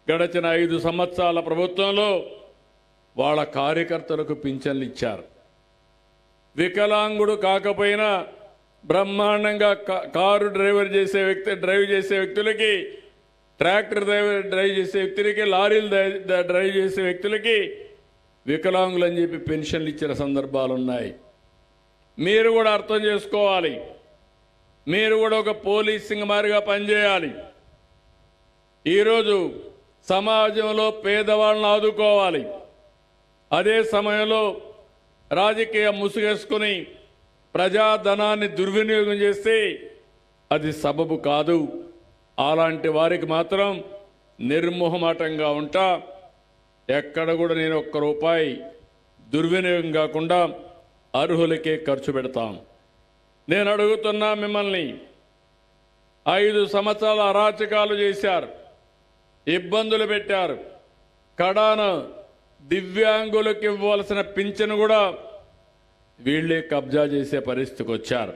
గడచిన 5 సంవత్సరాల ప్రభుత్వంలో వాళ్ళ కార్యకర్తలకు పింఛన్లు ఇచ్చారు. వికలాంగుడు కాకపోయినా బ్రహ్మాండంగా కారు డ్రైవ్ చేసే వ్యక్తులకి, ట్రాక్టర్ డ్రైవ్ చేసే వ్యక్తులకి, లారీలు డ్రైవ్ చేసే వ్యక్తులకి వికలాంగులని చెప్పి పెన్షన్లు ఇచ్చిన సందర్భాలు ఉన్నాయి. మీరు కూడా అర్థం చేసుకోవాలి. మీరు కూడా ఒక పోలీసింగ్ మారిగా పనిచేయాలి. ఈరోజు సమాజంలో పేదవాళ్ళని ఆదుకోవాలి. అదే సమయంలో రాజకీయ ముసుగేసుకుని ప్రజాధనాన్ని దుర్వినియోగం చేస్తే అది సబబు కాదు. అలాంటి వారికి మాత్రం నిర్మోహమాటంగా ఉంటా. ఎక్కడ కూడా నేను ఒక్క రూపాయి దుర్వినియోగం కాకుండా అర్హులకే ఖర్చు పెడతాం. నేను అడుగుతున్నా మిమ్మల్ని, 5 సంవత్సరాల అరాచకాలు చేశారు, ఇబ్బందులు పెట్టారు. కడాన దివ్యాంగులకు ఇవ్వాల్సిన పింఛను కూడా వీళ్ళే కబ్జా చేసే పరిస్థితికి వచ్చారు.